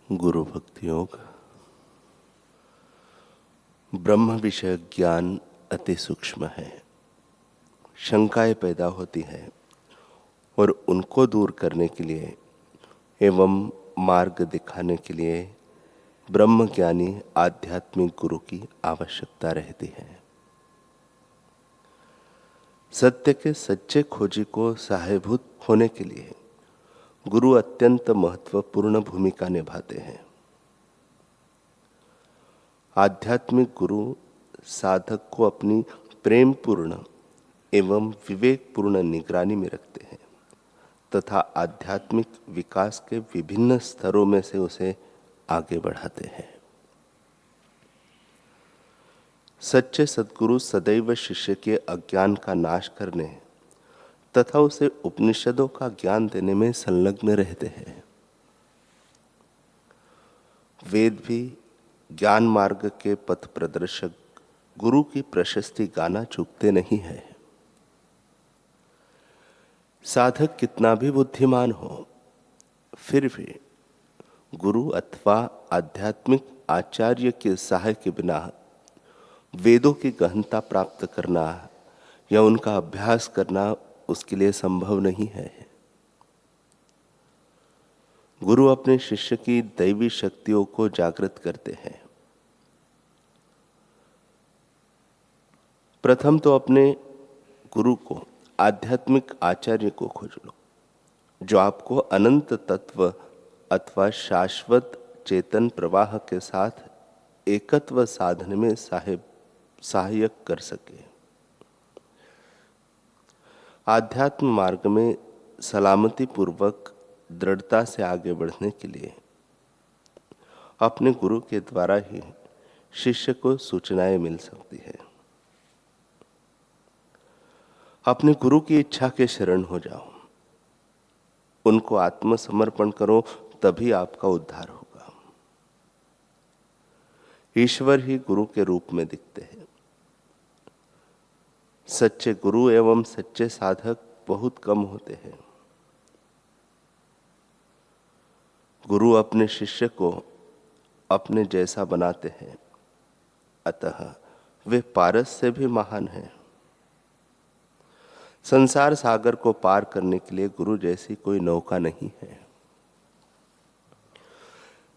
गुरु भक्ति योग। ब्रह्म विषय ज्ञान अति सूक्ष्म है। शंकाएं पैदा होती हैं और उनको दूर करने के लिए एवं मार्ग दिखाने के लिए ब्रह्म ज्ञानी आध्यात्मिक गुरु की आवश्यकता रहती है। सत्य के सच्चे खोजी को सहायभूत होने के लिए गुरु अत्यंत महत्वपूर्ण भूमिका निभाते हैं। आध्यात्मिक गुरु साधक को अपनी प्रेमपूर्ण एवं विवेकपूर्ण निगरानी में रखते हैं तथा आध्यात्मिक विकास के विभिन्न स्तरों में से उसे आगे बढ़ाते हैं। सच्चे सद्गुरु सदैव शिष्य के अज्ञान का नाश करने तथा उसे उपनिषदों का ज्ञान देने में संलग्न रहते हैं। वेद भी ज्ञान मार्ग के पथ प्रदर्शक गुरु की प्रशस्ति गाना चूकते नहीं है। साधक कितना भी बुद्धिमान हो, फिर भी गुरु अथवा आध्यात्मिक आचार्य के सहाय के बिना वेदों की गहनता प्राप्त करना या उनका अभ्यास करना उसके लिए संभव नहीं है। गुरु अपने शिष्य की दैवी शक्तियों को जागृत करते हैं। प्रथम तो अपने गुरु को, आध्यात्मिक आचार्य को खोज लो, जो आपको अनंत तत्व अथवा शाश्वत चेतन प्रवाह के साथ एकत्व साधन में सहायक कर सके। आध्यात्म मार्ग में सलामती पूर्वक दृढ़ता से आगे बढ़ने के लिए अपने गुरु के द्वारा ही शिष्य को सूचनाएं मिल सकती है। अपने गुरु की इच्छा के शरण हो जाओ, उनको आत्मसमर्पण करो, तभी आपका उद्धार होगा। ईश्वर ही गुरु के रूप में दिखते हैं। सच्चे गुरु एवं सच्चे साधक बहुत कम होते हैं। गुरु अपने शिष्य को अपने जैसा बनाते हैं, अतः वे पारस से भी महान हैं। संसार सागर को पार करने के लिए गुरु जैसी कोई नौका नहीं है।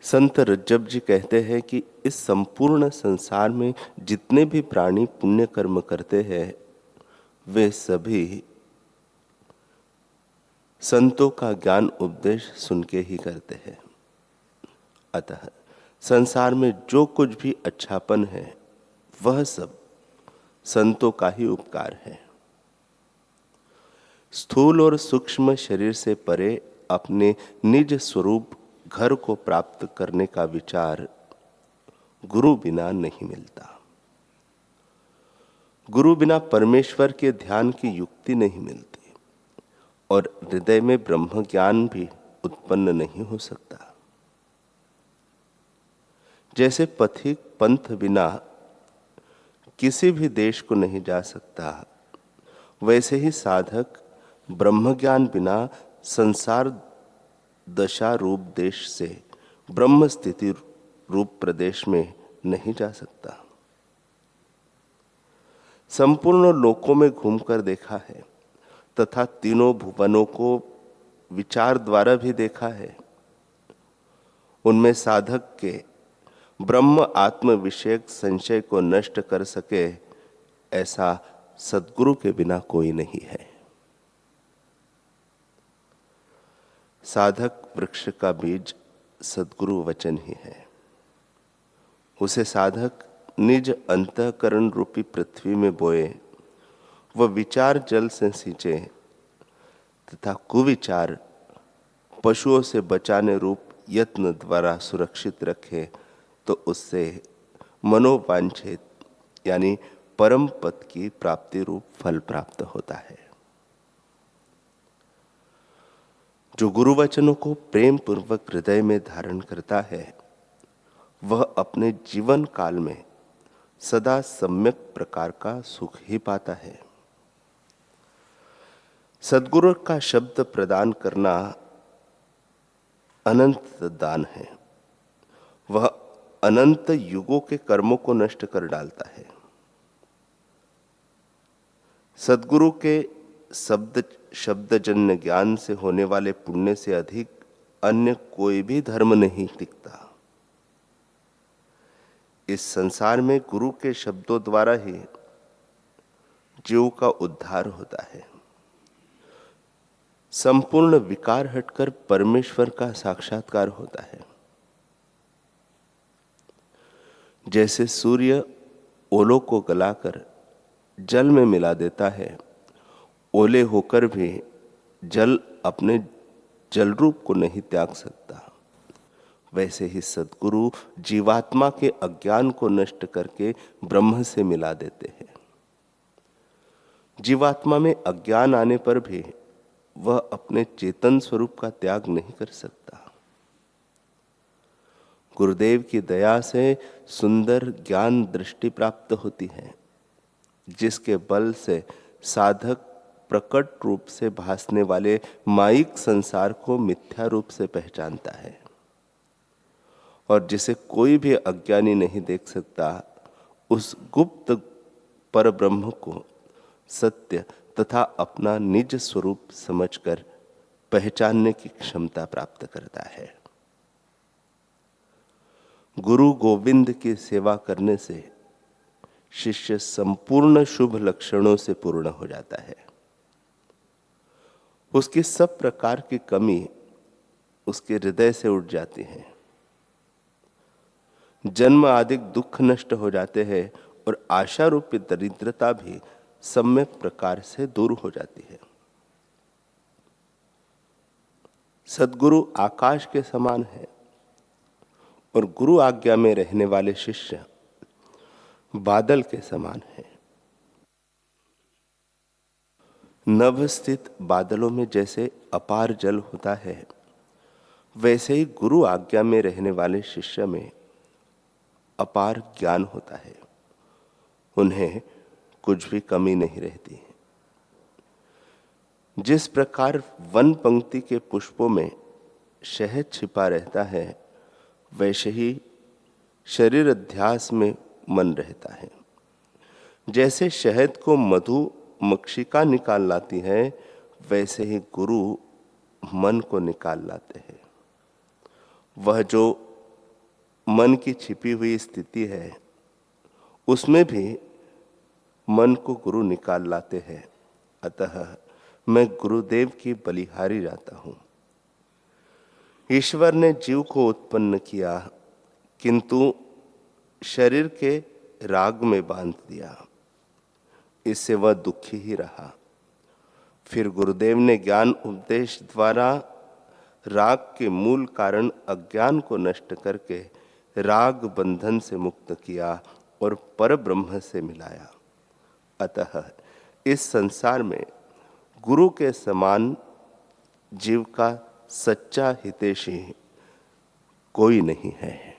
संत रज्जब जी कहते हैं कि इस संपूर्ण संसार में जितने भी प्राणी पुण्य कर्म करते हैं, वे सभी संतों का ज्ञान उपदेश सुन के ही करते हैं। अतः संसार में जो कुछ भी अच्छापन है, वह सब संतों का ही उपकार है। स्थूल और सूक्ष्म शरीर से परे अपने निज स्वरूप घर को प्राप्त करने का विचार गुरु बिना नहीं मिलता। गुरु बिना परमेश्वर के ध्यान की युक्ति नहीं मिलती और हृदय में ब्रह्म ज्ञान भी उत्पन्न नहीं हो सकता। जैसे पथिक पंथ बिना किसी भी देश को नहीं जा सकता, वैसे ही साधक ब्रह्म ज्ञान बिना संसार दशा रूप देश से ब्रह्म स्थिति रूप प्रदेश में नहीं जा सकता। संपूर्ण लोकों में घूमकर देखा है तथा तीनों भुवनों को विचार द्वारा भी देखा है। उनमें साधक के ब्रह्म आत्म विषयक संशय को नष्ट कर सके, ऐसा सद्गुरु के बिना कोई नहीं है। साधक वृक्ष का बीज सद्गुरु वचन ही है। उसे साधक निज अंतःकरण रूपी पृथ्वी में बोए, वह विचार जल से सींचे तथा कुविचार पशुओं से बचाने रूप यत्न द्वारा सुरक्षित रखे, तो उससे मनोवांछित यानी परम पद की प्राप्ति रूप फल प्राप्त होता है। जो गुरु वचनों को प्रेम पूर्वक हृदय में धारण करता है, वह अपने जीवन काल में सदा सम्यक प्रकार का सुख ही पाता है। सद्गुरु का शब्द प्रदान करना अनंत दान है। वह अनंत युगों के कर्मों को नष्ट कर डालता है। सद्गुरु के शब्दजन्य ज्ञान से होने वाले पुण्य से अधिक अन्य कोई भी धर्म नहीं टिकता। इस संसार में गुरु के शब्दों द्वारा ही जीव का उद्धार होता है। संपूर्ण विकार हटकर परमेश्वर का साक्षात्कार होता है। जैसे सूर्य ओलों को गलाकर जल में मिला देता है, ओले होकर भी जल अपने जल रूप को नहीं त्याग सकता, वैसे ही सद्गुरु जीवात्मा के अज्ञान को नष्ट करके ब्रह्म से मिला देते हैं। जीवात्मा में अज्ञान आने पर भी वह अपने चेतन स्वरूप का त्याग नहीं कर सकता। गुरुदेव की दया से सुंदर ज्ञान दृष्टि प्राप्त होती है, जिसके बल से साधक प्रकट रूप से भासने वाले माइक संसार को मिथ्या रूप से पहचानता है, और जिसे कोई भी अज्ञानी नहीं देख सकता, उस गुप्त पर ब्रह्म को सत्य तथा अपना निज स्वरूप समझकर पहचानने की क्षमता प्राप्त करता है। गुरु गोविंद की सेवा करने से शिष्य संपूर्ण शुभ लक्षणों से पूर्ण हो जाता है। उसकी सब प्रकार की कमी उसके हृदय से उठ जाती है। जन्म आदि दुख नष्ट हो जाते हैं और आशा रूपी दरिद्रता भी सम्यक प्रकार से दूर हो जाती है। सद्गुरु आकाश के समान है और गुरु आज्ञा में रहने वाले शिष्य बादल के समान है। नभ स्थित बादलों में जैसे अपार जल होता है, वैसे ही गुरु आज्ञा में रहने वाले शिष्य में अपार ज्ञान होता है। उन्हें कुछ भी कमी नहीं रहती। जिस प्रकार वन पंक्ति के पुष्पों में शहद छिपा रहता है, वैसे ही शरीर अध्यास में मन रहता है। जैसे शहद को मधु मक्षिका निकाल लाती है, वैसे ही गुरु मन को निकाल लाते हैं। वह जो मन की छिपी हुई स्थिति है, उसमें भी मन को गुरु निकाल लाते हैं। अतः मैं गुरुदेव की बलिहारी जाता हूं। ईश्वर ने जीव को उत्पन्न किया, किंतु शरीर के राग में बांध दिया। इससे वह दुखी ही रहा। फिर गुरुदेव ने ज्ञान उपदेश द्वारा राग के मूल कारण अज्ञान को नष्ट करके राग बंधन से मुक्त किया और पर ब्रह्म से मिलाया। अतः इस संसार में गुरु के समान जीव का सच्चा हितैषी कोई नहीं है।